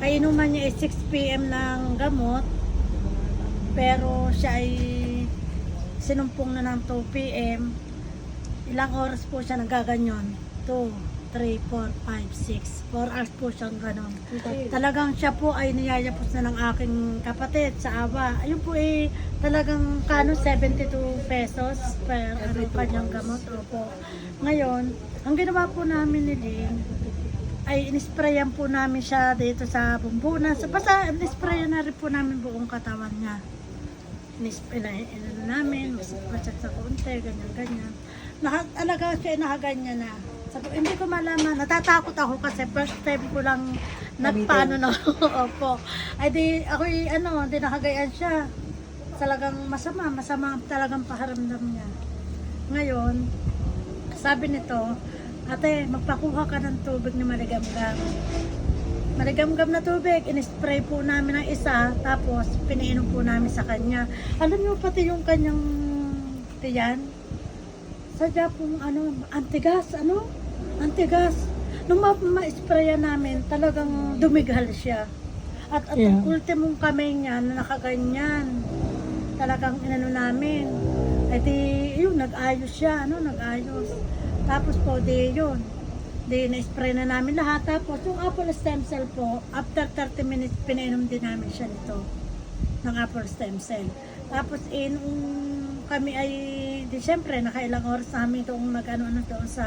Kainuman niya ay 6 p.m. ng gamot, pero siya ay sinumpong na ng 2 p.m. Ilang oras po siya nagaganyon? 2, 3, 4, 5, 6. 4 hours po siyang ganon. Talagang siya po ay niyayapos na ng aking kapatid sa awa. Ayun po ay talagang kano 72 pesos per kanyang gamot. Opo. Ngayon, ang ginawa po namin ni Lynn, ay inisprayan po namin siya dito sa bumbunan. Basta inisprayan na rin po namin buong katawan niya. Inisprayan namin, masat sa konti, ganyan-ganyan. Alaga siya, nakaganyan na. Sabi, hindi ko malaman, natatakot ako kasi first time ko lang nagpaano na opo. Ay di, ako di nakagayaan siya. Talagang masama talagang paharamdam niya. Ngayon, sabi nito, ate, magpakuha ka ng tubig na maligamgam. Maligamgam na tubig, in-spray po namin ng isa, tapos pinainom po namin sa kanya. Alam niyo pati yung kanyang tiyan, sadya pong antigas. Nung ma-sprayan namin, talagang dumigal siya. At ang ultimong kamay niya na nakaganyan, talagang namin. Ay di, yun, nag-ayos siya, nag-ayos. Tapos po, na-spray na namin lahat. Tapos, yung apple stem cell po, after 30 minutes, pinainom din namin siya nito, ng apple stem cell. Tapos, kami ay, siyempre, nakailang oras namin itong doon sa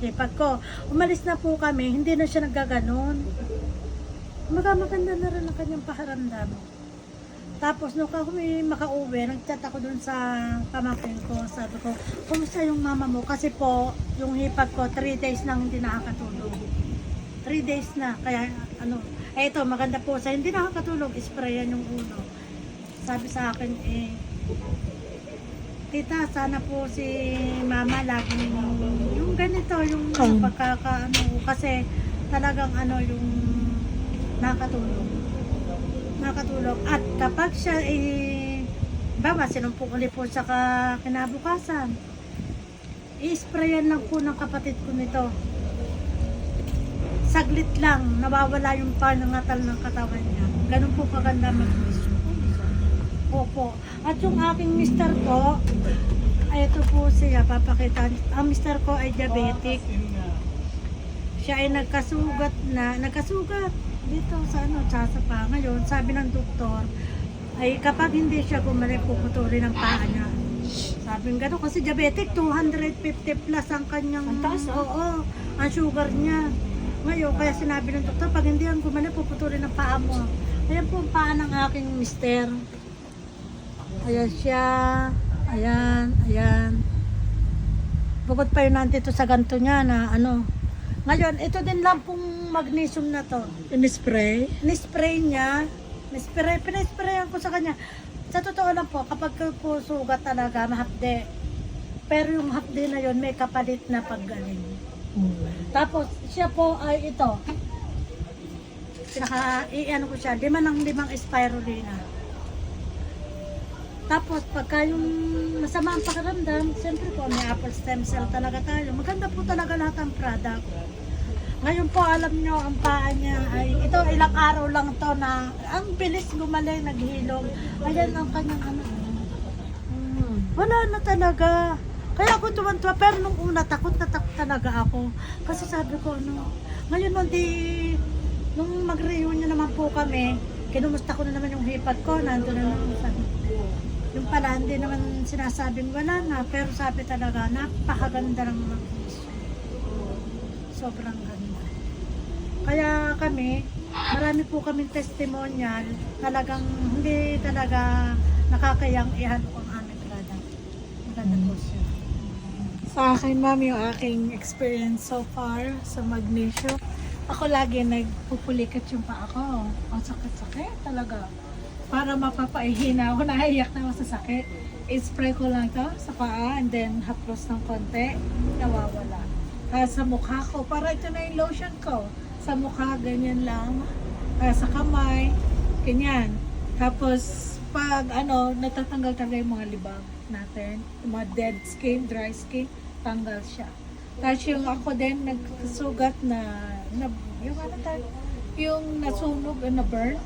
hipag ko. Umalis na po kami, hindi na siya naggaganon. Maganda na rin ang kanyang pakiramdam. Tapos nung kami makauwi, nag-chat ako dun sa pamangkin ko. Sabi ko, kumusta yung mama mo? Kasi po, yung hipag ko, 3 days nang hindi nakakatulog. 3 days na. Kaya ito, maganda po sa hindi nakakatulog, sprayan yung ulo. Sabi sa akin, tita, sana po si mama laging yung ganito, yung kasi talagang yung nakakatulog. At kapag siya sinumpong ulit po sa kinabukasan, i-sprayan lang po ng kapatid ko nito. Saglit lang, nawawala yung panangatal ng katawan niya. Ganun po kaganda mag-mission. Opo. At yung aking mister ko, ay ito po siya, papakita. Ang mister ko ay diabetic. Siya ay nagkasugat dito sa sa pa. Ngayon, sabi ng doktor, ay kapag hindi siya gumaling, puputulin ang paa niya. Sabi ng gano'n, kasi diabetic, 250 plus ang kanyang, oo, ang sugar niya. Ngayon, kaya sinabi ng doktor, pag hindi ang gumaling, puputulin ang paa mo. Ayan po ang paa ng aking mister. Ayan siya. Ayan. Bukod pa yun nandito sa ganto niya na Ngayon, ito din lang pong magnesium na to. In-spray? Ni-spray niya. Pinasprayan ko sa kanya. Sa totoo lang po, kapag po sugat talaga, mahapde. Pero yung hapde na yon may kapalit na paggaling. Tapos, siya po ay ito. Iano ko siya, 5 ng 5 spirulina. Tapos, pagka yung masama ang pakiramdam, siyempre po, may apple stem cell talaga tayo. Maganda po talaga lahat ang product. Ngayon po, alam nyo, ang paa niya ay, ito ilang araw lang to na, ang bilis gumaling, naghilom. Ayan ang kanyang Wala na talaga. Kaya ako tuwan-tuwa, pero nung una, takot na takot talaga ako. Kasi sabi ko, ngayon nung mag-reunion naman po kami, kinumusta ko na naman yung hipag ko, nandun na naman sabi. Yung pala, hindi naman sinasabing wala na, pero sabi talaga, napakaganda ng mga sobrang ganda. Kaya kami, marami po kaming testimonial, talagang hindi talaga nakakayang ihanap ang aming product. Maganda po siya. Sa akin, ma'am, yung aking experience so far sa magnesium, ako lagi nagpupulikat yung paa ko. Ang sakit-sakit talaga. Para mapapaihina ako, nahiyak na ako sa sakit. I-spray ko lang to sa paa and then haplos ng konti, nawawala. Sa mukha ko, para ito na yung lotion ko. Sa mukha, ganyan lang. Sa kamay, ganyan. Tapos, pag natatanggal talaga yung mga libag natin, yung mga dead skin, dry skin, tanggal siya. Tapos yung ako din, nagsugat na yung yung nasunog o na-burn,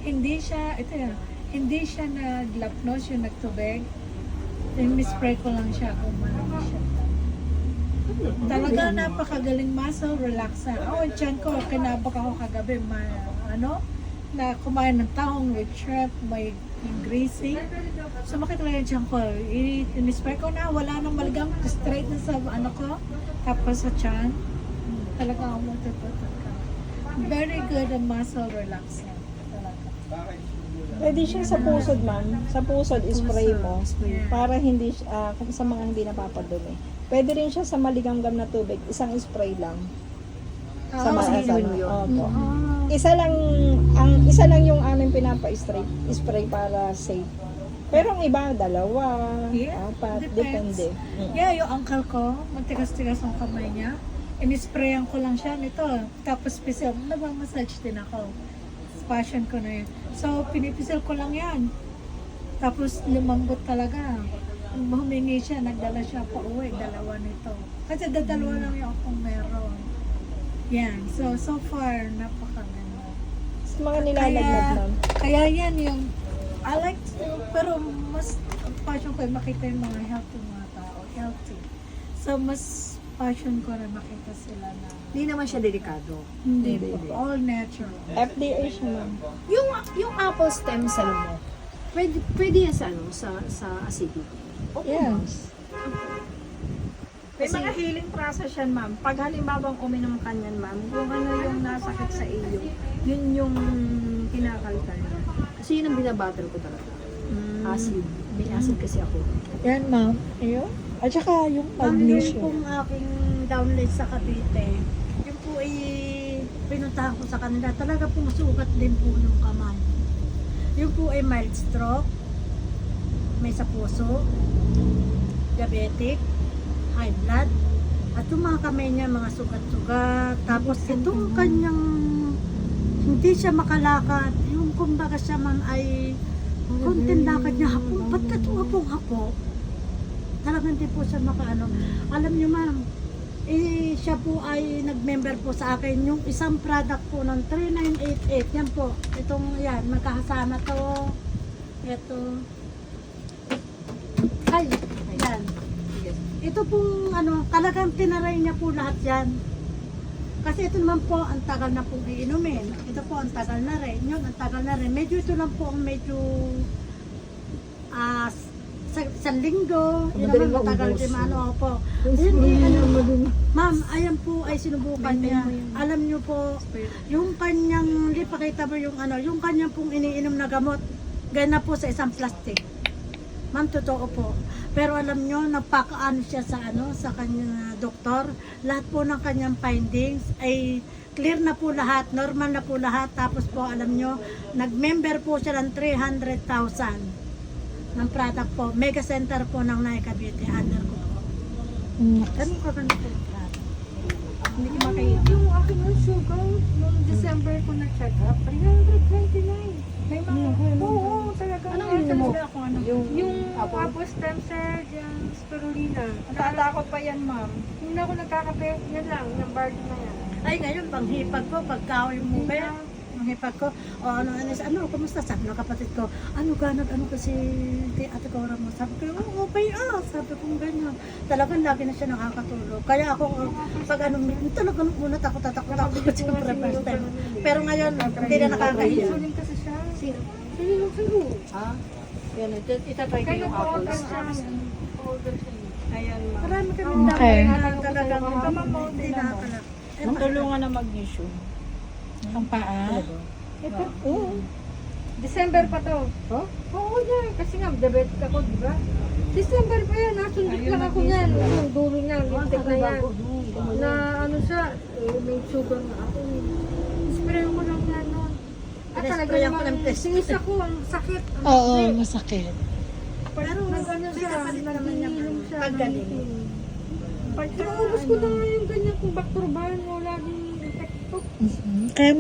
hindi siya, ito yan, hindi siya naglapnos yung nagtubig. Then spray ko lang siya kung malamig siya. Talaga napakagaling muscle relaxer. Oh, yung tiyan ko, kinabak ako kagabi, na kumain ng tahong with shrimp, may greasy. Sumakit talaga yung tiyan ko. In-spray ko na, wala nang maligang, straight na sa ko, tapos sa tiyan. Talaga ako matututot ka. Very good ang muscle relaxer. Talaga. Pwede siya sa pusod, ma'am. Sa pusod, spray mo. Spray. Para hindi, kung sa mga hindi napapadumi. Pwede rin siya sa maligamgam na tubig. Isang spray lang. Sa mga Opo. Isa lang yung aming spray para safe. Pero ang iba, dalawa, Yeah, apat, depends. depende. Yeah, yung uncle ko, magtigas-tigas ang kamay niya. In-sprayan ko lang siya nito. Tapos pisil, nagmamassage din ako. Passion ko na yun. So, pinipisil ko lang yan. Tapos lumambot talaga. Humingi siya, nagdala siya pa uwi, dalawa nito. Kasi dalawa lang yung akong meron. Yan. So far, napakaganda. Sa mga nilalagnat, ma'am. Kaya yan yung, I like to, pero mas passion ko yung makita yung mga healthy mga tao. Healthy. So, mas passion ko na makita sila na Hindi naman siya delikado. hindi Hindi. po. All natural. FDA siya, ma'am. Yung apple stem cell mo, pwede yan sa sa acidity. Yes. May Kasi- mga healing process yan, ma'am. Pag halimbawa uminom ka niyan, ma'am, kung ano yung nasakit sa iyo, yun yung kinakalkal niya. Kasi yun ang binabattle ko talaga. Acid. May acid kasi ako. Yan, ma'am. Ayun. At saka yung Ma'am, yung magnesium. pong aking download sa Cavite, yung po ay pinuntahan ko sa kanila, talaga pong sugat din po yung kamay. Yung po ay mild stroke, may sa puso, diabetic, high blood, at yung mga kamay niya, mga sugat-sugat. Tapos itong kanyang, hindi siya makalakad. Yung kumbaga siya man ay, konting lakad niya, hapong, ba't ito hapong-hapo? Talagang hindi po siya makaano. Alam niyo ma'am, siya po ay nag-member po sa akin yung isang product po ng 3988. Yan po. Itong yan, magkakasama to. Ito. Ay, yan. Ito pong ano, talagang tinaray niya po lahat yan. Kasi ito naman po, ang tagal na pong iinumin. Ito po, ang tagal na rin. Yun, ang tagal na rin. Medyo ito lang po ang medyo sa linggo, yun Madaling naman matagal maubos. din ano po. Hindi, ma'am, ayan po ay sinubukan niya. Alam niyo po, yung kanyang, hindi pakita mo yung ano, yung kanyang pong iniinom na gamot, ganyan na po sa isang plastic. Ma'am, totoo po. Pero alam niyo, napakaano siya sa ano, sa kanyang doktor. Lahat po ng kanyang findings ay clear na po lahat, normal na po lahat. Tapos po, alam niyo, nag-member po siya ng 300,000 ng product po. Mega center po ng Naika Beauty. Under ko po. Ganun ka ganun po yung product. Hindi ko makita. Yung akin ng sugar, noong December ko na-check up, 329. May mga, oo, talaga. Anong ininom mo? Yung apple stem cell, yung spirulina. Natatakot pa yan, ma'am. Hindi na ako nagkakape, yan lang, yung bar na yan. Ay, ngayon, panghipag ko, pagkahoy mo ba? Panghipag ko, kumusta? Sabi ng kapatid ko, ano kasi kay Ate Cora mo? Sabi ko, okay sabi ko ganyan. Talagang lagi na siya nakakatulog. Kaya ako, pag talagang una takot siyempre first time. Pero ngayon, hindi na nakakahiya. Insulin kasi siya. Sino? Hindi yung sa'yo. Yan, itatry ko Kaya yung apple nag-order stems. siya. Ayan, ma'am. Marami kami Okay. talagang hindi nakakalap. Tulungan na magnesium. Ang paa. Oo. December pa to. Oh? Oo yan. Kasi nga, diabetic ako, di ba? December pa yan. Nasundot lang ako yan. Yung dulo niya, lintik na yan. Na ano siya, may sugar na ako. Spray ko lang yan noon. At talaga Spray ako ng naman, test. sinis ako, ang sakit. Ang Oo, sakit. masakit. Pero Nag-ano siya, kapalit naman niya nag-iinom siya. paggaling. Pagkaubos ko na nga yung ganyan kong bakturbahan mo, laging epekto. Kaya